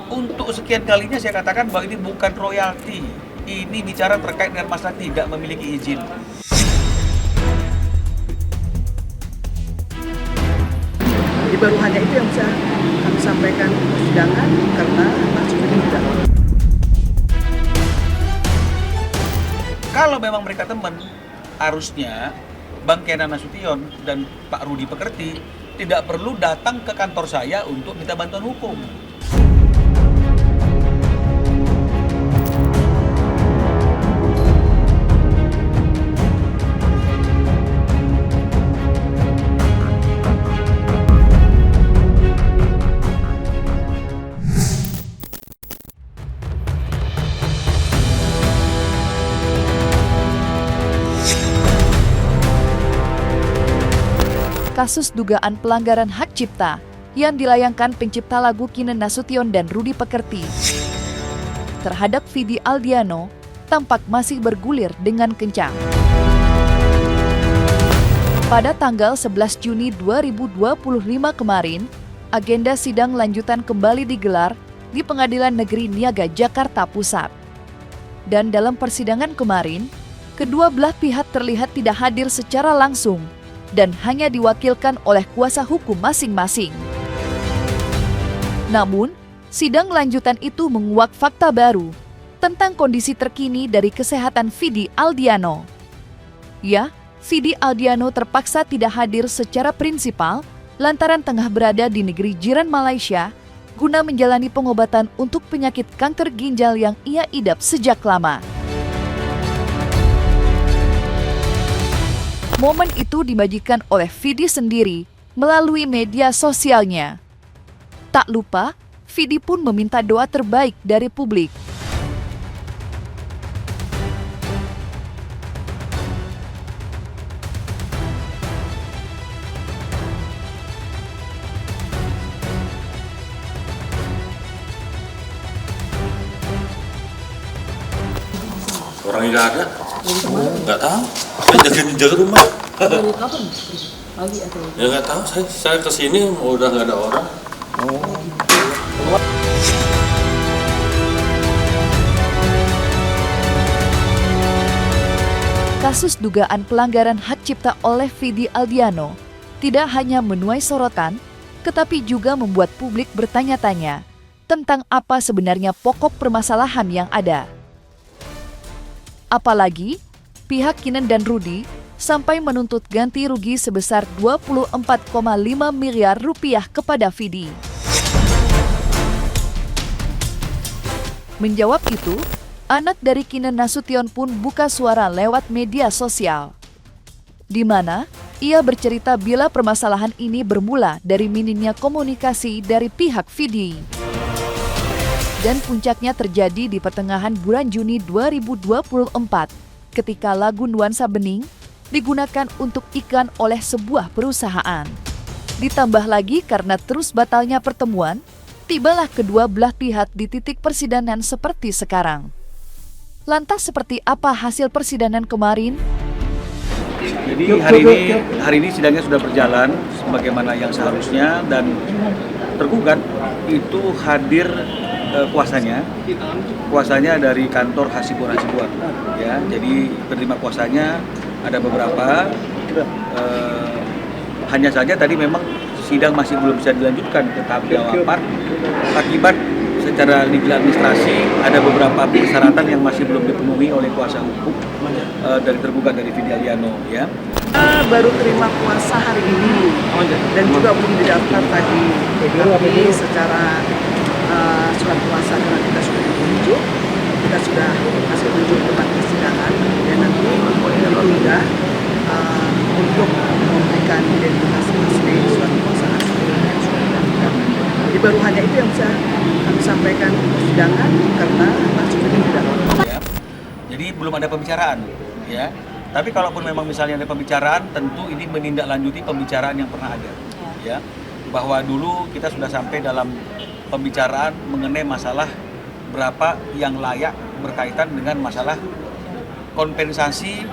Untuk sekian kalinya saya katakan bahwa ini bukan royalti. Ini bicara terkait dengan masalah tidak memiliki izin. Jadi baru hanya itu yang bisa kami sampaikan di persidangan karena Nasruddin tidak. Kalau memang mereka teman, harusnya Bang Kenan Nasution dan Pak Rudi Pekerti tidak perlu datang ke kantor saya untuk minta bantuan hukum. Kasus dugaan pelanggaran hak cipta yang dilayangkan pencipta lagu Kinan Nasution dan Rudi Pekerti terhadap Vidi Aldiano tampak masih bergulir dengan kencang. Pada tanggal 11 Juni 2025 kemarin, agenda sidang lanjutan kembali digelar di Pengadilan Negeri Niaga Jakarta Pusat. Dan dalam persidangan kemarin, kedua belah pihak terlihat tidak hadir secara langsung dan hanya diwakilkan oleh kuasa hukum masing-masing. Namun, sidang lanjutan itu menguak fakta baru tentang kondisi terkini dari kesehatan Vidi Aldiano. Ya, Vidi Aldiano terpaksa tidak hadir secara prinsipal lantaran tengah berada di negeri jiran Malaysia guna menjalani pengobatan untuk penyakit kanker ginjal yang ia idap sejak lama. Momen itu dibagikan oleh Vidi sendiri melalui media sosialnya. Tak lupa, Vidi pun meminta doa terbaik dari publik. Orangnya nggak ada, nggak tahu. Saya jaga rumah. Dari kapan? Pagi atau? Ya nggak tahu. Saya kesini udah nggak ada orang. Kasus dugaan pelanggaran hak cipta oleh Vidi Aldiano tidak hanya menuai sorotan, tetapi juga membuat publik bertanya-tanya tentang apa sebenarnya pokok permasalahan yang ada. Apalagi, pihak Kinan dan Rudi sampai menuntut ganti rugi sebesar 24,5 miliar rupiah kepada Vidi. Menjawab itu, anak dari Kinan Nasution pun buka suara lewat media sosial, di mana ia bercerita bila permasalahan ini bermula dari minimnya komunikasi dari pihak Vidi. Dan puncaknya terjadi di pertengahan bulan Juni 2024 ketika lagu Nuansa Bening digunakan untuk iklan oleh sebuah perusahaan. Ditambah lagi karena terus batalnya pertemuan, tibalah kedua belah pihak di titik persidangan seperti sekarang. Lantas seperti apa hasil persidangan kemarin? Jadi hari ini sidangnya sudah berjalan sebagaimana yang seharusnya dan tergugat itu hadir kuasanya dari kantor Hasibuan ya. Jadi penerima kuasanya ada beberapa, hanya saja tadi memang sidang masih belum bisa dilanjutkan ke tahap jawaban akibat secara legal administrasi ada beberapa persyaratan yang masih belum dipenuhi oleh kuasa hukum dari tergugat dari Vidi Aldiano ya. Baru terima kuasa hari ini dan juga belum didaftar tadi. Tapi secara surat kuasa karena kita sudah ditunjuk, kita sudah kasih tunjuk tempat persidangan dan nanti ditunda untuk memberikan identitas asli surat kuasa asli yang sudah didaftar. Jadi baru hanya itu yang bisa kami sampaikan di persidangan karena Nasruddin tidak. Ya. Jadi belum ada pembicaraan ya. Tapi kalaupun memang misalnya ada pembicaraan, tentu ini menindaklanjuti pembicaraan yang pernah ada ya. Bahwa dulu kita sudah sampai dalam pembicaraan mengenai masalah berapa yang layak berkaitan dengan masalah kompensasi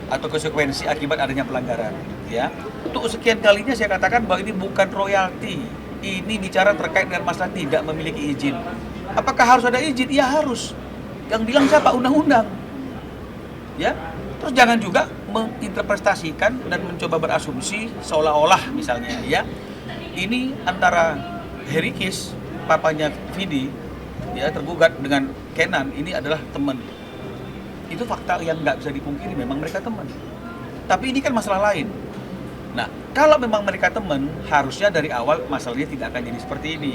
atau konsekuensi akibat adanya pelanggaran ya. Untuk sekian kalinya saya katakan bahwa ini bukan royalti. Ini bicara terkait dengan masalah tidak memiliki izin Apakah harus ada izin? Iya harus. Yang bilang siapa? Undang-undang. Ya. Terus jangan juga menginterpretasikan dan mencoba berasumsi seolah-olah misalnya ya. Ini antara Harry Kiss, papanya Vidi, ya tergugat dengan Kenan, ini adalah teman. Itu fakta yang nggak bisa dipungkiri, memang mereka teman. Tapi ini kan masalah lain. Nah, kalau memang mereka teman, harusnya dari awal masalahnya tidak akan jadi seperti ini.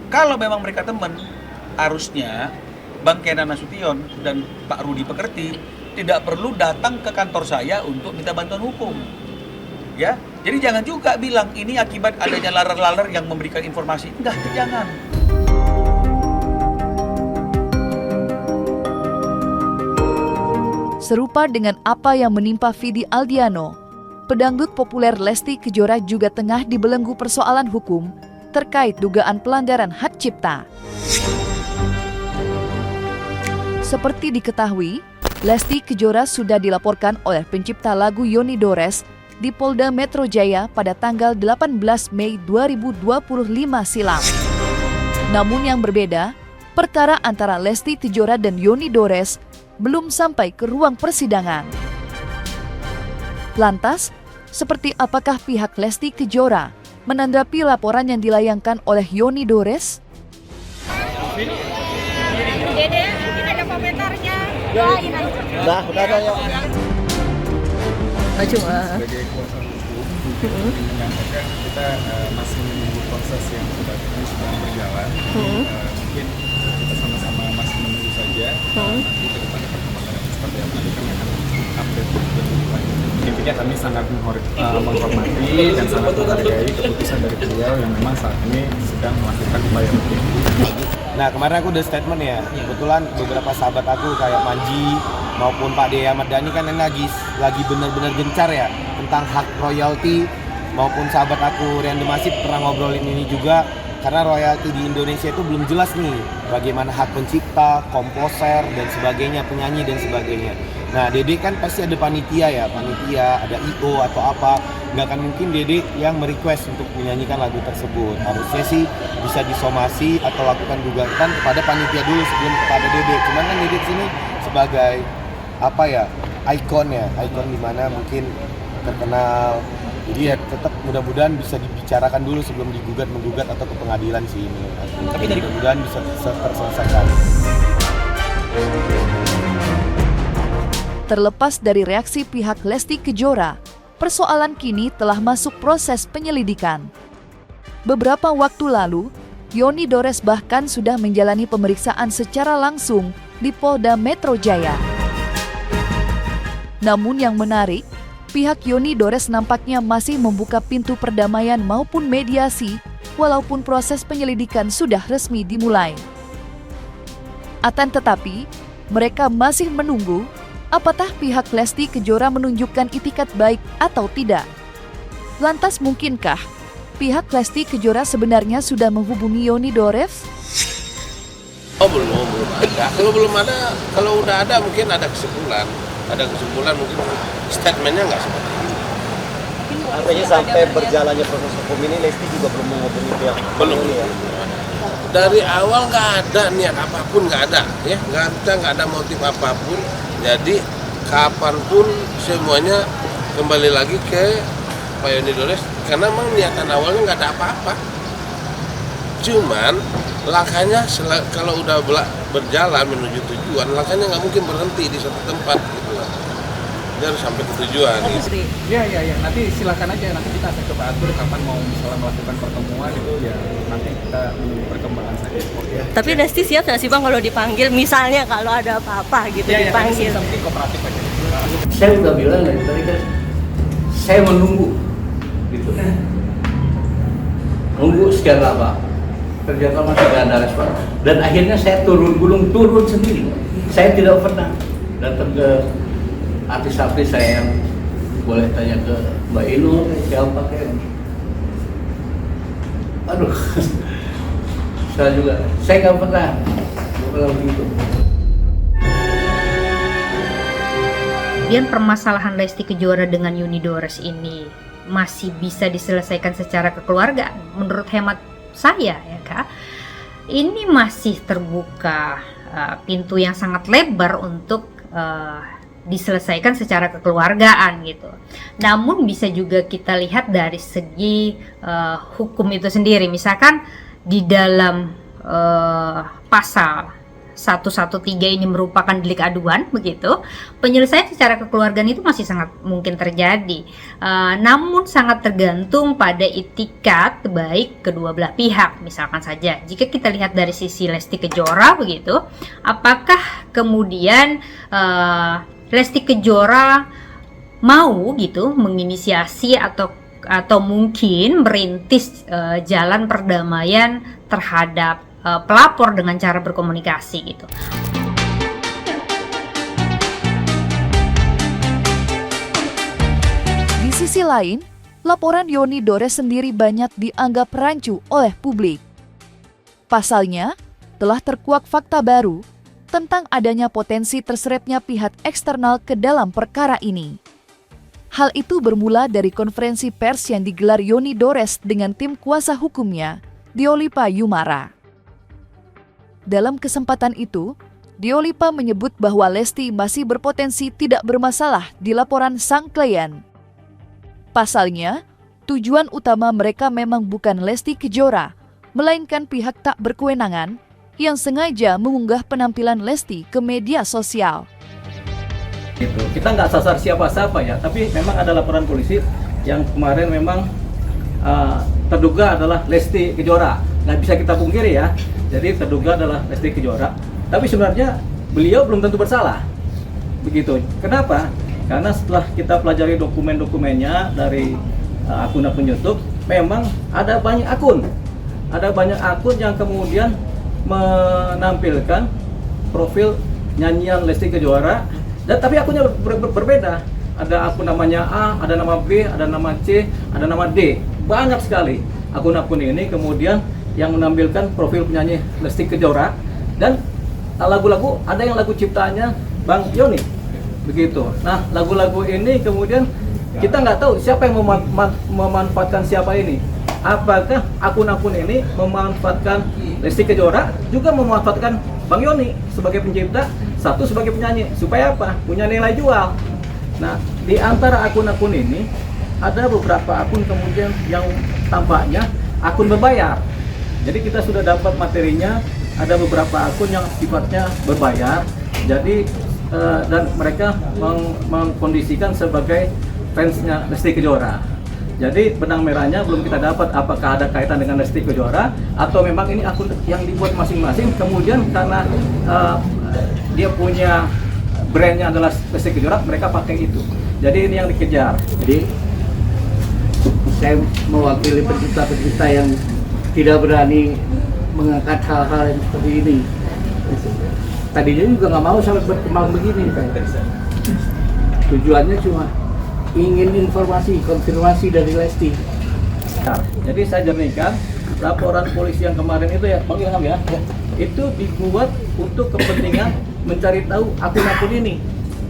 Kalau memang mereka teman, harusnya Bang Kenan Nasution dan Pak Rudi Pekerti tidak perlu datang ke kantor saya untuk minta bantuan hukum. Ya, jadi jangan juga bilang ini akibat adanya laler-laler yang memberikan informasi. Enggak, jangan. Serupa dengan apa yang menimpa Vidi Aldiano, pedangdut populer Lesti Kejora juga tengah dibelenggu persoalan hukum terkait dugaan pelanggaran hak cipta. Seperti diketahui, Lesti Kejora sudah dilaporkan oleh pencipta lagu Yoni Dores di Polda Metro Jaya pada tanggal 18 Mei 2025 silam. Namun yang berbeda, perkara antara Lesti Kejora dan Yoni Dores belum sampai ke ruang persidangan. Lantas, seperti apakah pihak Lesti Kejora menanggapi laporan yang dilayangkan oleh Yoni Dores? Dede, mungkin ada komentarnya. Doain aja. Udah ya. Sebagai kuasa hukum menyampaikan kita masih menunggu proses yang sudah berjalan. Mungkin kita sama-sama masih menunggu saja. Nanti ke depan perkembangan seperti apa nanti kami akan update lebih lanjut. Intinya kami sangat menghormati dan sangat menghargai keputusan dari beliau yang memang saat ini sedang melakukan upaya hukum. Nah kemarin aku udah statement ya, kebetulan beberapa sahabat aku kayak Manji maupun Pak Dea Ahmad Dhani kan yang lagi benar-benar gencar ya tentang hak royalti, maupun sahabat aku Rian Demasif pernah ngobrolin ini juga, karena royalti di Indonesia itu belum jelas nih bagaimana hak pencipta, komposer dan sebagainya, penyanyi dan sebagainya. Nah Dede kan pasti ada panitia, ada IO atau apa, nggak akan mungkin Dede yang merequest untuk menyanyikan lagu tersebut. Harusnya sih bisa disomasi atau lakukan gugatan kepada panitia dulu sebelum kepada Dede. Cuman kan Dede sini sebagai ikon di mana mungkin terkenal. Jadi ya tetap mudah-mudahan bisa dibicarakan dulu sebelum menggugat atau ke pengadilan sih ini. Tapi dari mudah-mudahan bisa terselesaikan. Terlepas dari reaksi pihak Lesti Kejora, persoalan kini telah masuk proses penyelidikan. Beberapa waktu lalu, Yoni Dores bahkan sudah menjalani pemeriksaan secara langsung di Polda Metro Jaya. Namun yang menarik, pihak Yoni Dores nampaknya masih membuka pintu perdamaian maupun mediasi, walaupun proses penyelidikan sudah resmi dimulai. Akan tetapi, mereka masih menunggu apakah pihak Lesti Kejora menunjukkan itikat baik atau tidak. Lantas mungkinkah pihak Lesti Kejora sebenarnya sudah menghubungi Yoni Dores? Oh belum ada. Kalau belum ada, kalau udah ada mungkin ada kesimpulan. Ada kesimpulan mungkin statementnya nggak seperti ini. Artinya sampai berjalannya proses hukum ini Lesti juga belum menghubungi pihak Belum ya. Dari awal nggak ada niat apapun, nggak ada ya, nggak ada motif apapun. Jadi kapanpun semuanya kembali lagi ke Pak Yoni Dores karena memang niatan awalnya nggak ada apa-apa. Cuman langkahnya kalau udah berjalan menuju tujuan, langkahnya nggak mungkin berhenti di satu tempat gitu lah. Dia harus sampai ke tujuan. Gitu. Ya. Nanti silakan aja, nanti kita akan coba atur kapan mau misalnya melakukan pertemuan itu ya nanti kita menunggu perkembangan saja. Ya. Tapi Lesti siap nggak sih Bang kalau dipanggil, misalnya kalau ada apa-apa gitu dipanggil? Ya, penting kooperatif aja. Saya udah bilang dari tadi kan, saya menunggu, gitu. Nunggu sekian lama, ternyata masih tidak ada respon. Dan akhirnya saya turun gunung, turun sendiri. Saya tidak pernah datang ke artis-artis saya yang boleh tanya ke Mbak Inu, siapa kayak. Aduh, saya nggak pernah begitu. Kemudian permasalahan Lesti Kejora dengan Yoni Dores ini masih bisa diselesaikan secara kekeluargaan menurut hemat saya ya Kak. ini masih terbuka pintu yang sangat lebar untuk diselesaikan secara kekeluargaan gitu. Namun bisa juga kita lihat dari segi hukum itu sendiri. Misalkan di dalam pasal 113 ini merupakan delik aduan begitu, penyelesaian secara kekeluargaan itu masih sangat mungkin terjadi. Namun sangat tergantung pada itikat baik kedua belah pihak. Misalkan saja jika kita lihat dari sisi Lesti Kejora begitu, apakah kemudian Lesti Kejora mau gitu menginisiasi atau mungkin merintis jalan perdamaian terhadap pelapor dengan cara berkomunikasi gitu. Di sisi lain, laporan Yoni Dores sendiri banyak dianggap rancu oleh publik. Pasalnya, telah terkuak fakta baru tentang adanya potensi terseretnya pihak eksternal ke dalam perkara ini. Hal itu bermula dari konferensi pers yang digelar Yoni Dores dengan tim kuasa hukumnya, Diolipa Yumara. Dalam kesempatan itu, Diolipa menyebut bahwa Lesti masih berpotensi tidak bermasalah di laporan sang klien. Pasalnya, tujuan utama mereka memang bukan Lesti Kejora, melainkan pihak tak berkewenangan yang sengaja mengunggah penampilan Lesti ke media sosial. Gitu. Kita nggak sasar siapa-siapa ya, tapi memang ada laporan polisi yang kemarin memang terduga adalah Lesti Kejora. Nggak bisa kita pungkiri ya, jadi terduga adalah Lesti Kejora. Tapi sebenarnya beliau belum tentu bersalah. Begitu. Kenapa? Karena setelah kita pelajari dokumen-dokumennya dari akun-akun YouTube, memang ada banyak akun. Ada banyak akun yang kemudian menampilkan profil nyanyian Lesti Kejora, tapi akunnya berbeda. Ada akun namanya A, ada nama B, ada nama C, ada nama D. Banyak sekali akun-akun ini kemudian yang menampilkan profil penyanyi Lesti Kejora, dan lagu-lagu ada yang lagu ciptaannya Bang Yoni. Begitu. Nah, lagu-lagu ini kemudian kita nggak tahu siapa yang memanfaatkan siapa ini. Apakah akun-akun ini memanfaatkan Lesti Kejora, juga memanfaatkan Bang Yoni sebagai pencipta, satu sebagai penyanyi, supaya apa? Punya nilai jual. Nah, di antara akun-akun ini ada beberapa akun kemudian yang tampaknya akun berbayar. Jadi kita sudah dapat materinya, ada beberapa akun yang sifatnya berbayar. Jadi dan mereka mengkondisikan sebagai fansnya Lesti Kejora. Jadi benang merahnya belum kita dapat apakah ada kaitan dengan Lesti Kejora atau memang ini akun yang dibuat masing-masing. Kemudian karena dia punya brandnya adalah Lesti Kejora, mereka pakai itu. Jadi ini yang dikejar. Jadi saya mewakili pencipta-pencipta yang tidak berani mengangkat hal-hal yang seperti ini. Tadinya juga nggak mau sampai berkembang begini. Tujuannya cuma ingin informasi, konfirmasi dari Lesti. Jadi saya jernihkan, laporan polisi yang kemarin itu ya, Bang Ilham ya, itu dibuat untuk kepentingan mencari tahu akun-akun ini.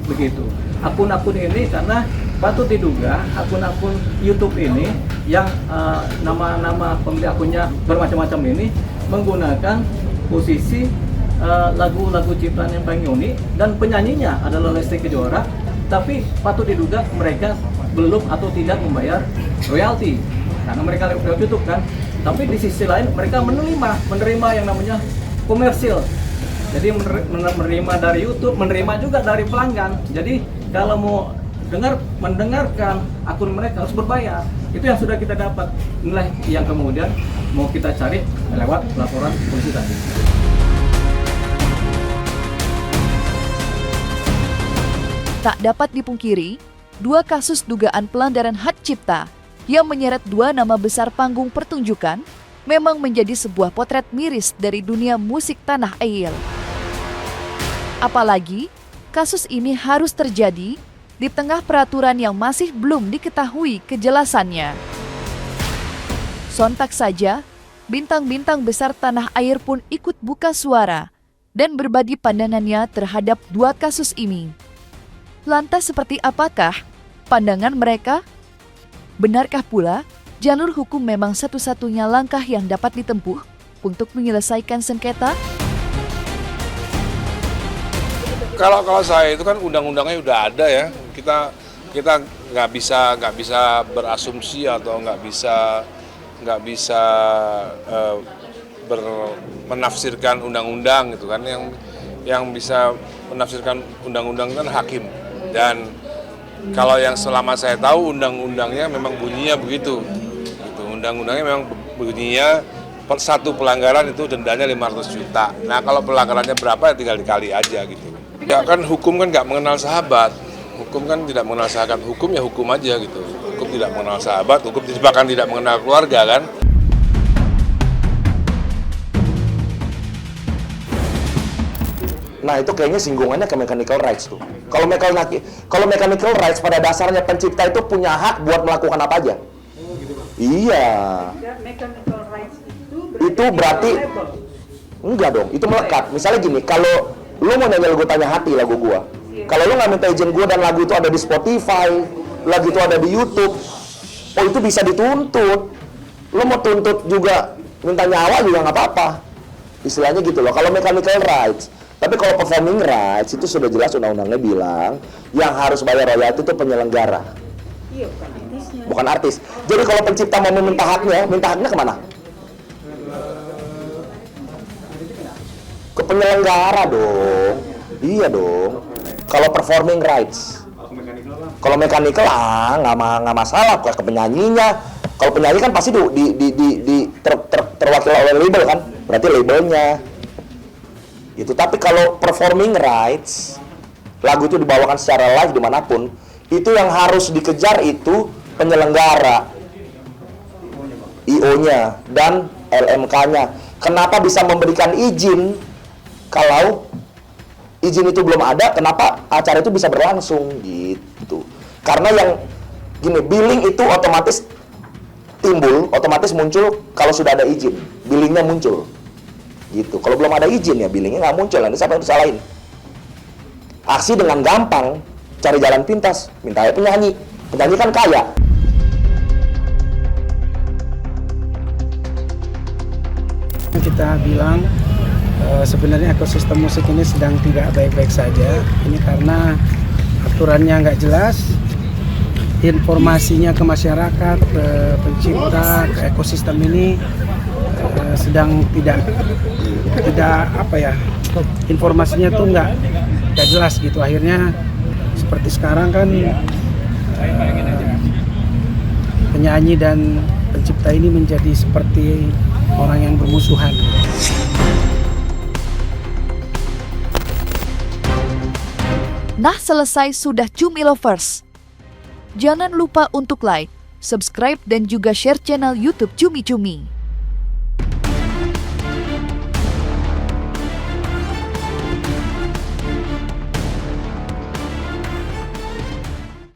Begitu. Akun-akun ini karena patut diduga akun-akun YouTube ini yang nama-nama pemilik akunnya bermacam-macam ini menggunakan posisi lagu-lagu ciptaan yang Bang Yoni dan penyanyinya adalah Lesti Kejora, tapi patut diduga mereka belum atau tidak membayar royalti karena mereka lewat YouTube kan. Tapi di sisi lain mereka menerima yang namanya komersil. Jadi menerima dari YouTube, menerima juga dari pelanggan. Jadi kalau mau mendengarkan akun mereka harus berbayar. Itu yang sudah kita dapat, nilai yang kemudian mau kita cari lewat laporan polisi tadi. Tak dapat dipungkiri, dua kasus dugaan pelanggaran hak cipta yang menyeret dua nama besar panggung pertunjukan memang menjadi sebuah potret miris dari dunia musik tanah air. Apalagi, kasus ini harus terjadi di tengah peraturan yang masih belum diketahui kejelasannya. Sontak saja, bintang-bintang besar tanah air pun ikut buka suara dan berbagi pandangannya terhadap dua kasus ini. Lantas seperti apakah pandangan mereka? Benarkah pula jalur hukum memang satu-satunya langkah yang dapat ditempuh untuk menyelesaikan sengketa? Kalau saya itu kan undang-undangnya udah ada ya. Kita nggak bisa berasumsi atau nggak bisa menafsirkan undang-undang gitu kan. Yang bisa menafsirkan undang-undang kan hakim. Dan kalau yang selama saya tahu undang-undangnya memang bunyinya begitu. Gitu. Undang-undangnya memang bunyinya satu pelanggaran itu dendanya 500 juta. Nah kalau pelanggarannya berapa ya tinggal dikali aja gitu. Ya kan hukum kan nggak mengenal sahabat. Hukum kan tidak mengenal sahabat. Hukum ya hukum aja gitu. Hukum tidak mengenal sahabat. Hukum bahkan tidak mengenal keluarga kan. Nah itu kayaknya singgungannya ke mechanical rights tuh. Kalau mechanical rights pada dasarnya pencipta itu punya hak buat melakukan apa aja. Iya. Itu berarti enggak dong. Itu melekat. Misalnya gini, kalau lu mau nyanyi lagu Tanya Hati lagu gua, kalau lu nggak minta izin gua dan lagu itu ada di Spotify, lagu itu ada di YouTube, oh itu bisa dituntut. Lu mau tuntut juga minta nyawa juga nggak apa-apa. Istilahnya gitu loh. Kalau mechanical rights. Tapi kalau performing rights itu sudah jelas undang-undangnya bilang yang harus bayar royalti itu penyelenggara. Iya, bukan artisnya. Bukan artis. Jadi kalau pencipta mau minta haknya kemana? Ke penyelenggara dong. Iya dong. Kalau performing rights. Kalau mechanical nggak masalah ke penyanyinya. Kalau penyanyi kan pasti terwakil oleh label kan. Berarti labelnya. Gitu. Tapi kalau performing rights, lagu itu dibawakan secara live dimanapun, itu yang harus dikejar itu penyelenggara, IO-nya dan LMK-nya. Kenapa bisa memberikan izin kalau izin itu belum ada? Kenapa acara itu bisa berlangsung gitu? Karena yang gini, billing itu otomatis muncul kalau sudah ada izin, billingnya muncul. Gitu. Kalau belum ada izin ya billingnya nggak muncul. Nanti siapa yang disalahin? Aksi dengan gampang, cari jalan pintas, minta penyanyi kan kaya. Kita bilang sebenarnya ekosistem musik ini sedang tidak baik-baik saja. Ini karena aturannya nggak jelas, informasinya ke masyarakat, ke pencipta, ke ekosistem ini sedang tidak informasinya tuh nggak jelas gitu. Akhirnya seperti sekarang kan penyanyi dan pencipta ini menjadi seperti orang yang bermusuhan. Nah, selesai sudah Cumi Lovers. Jangan lupa untuk like, subscribe dan juga share channel YouTube Cumi Cumi.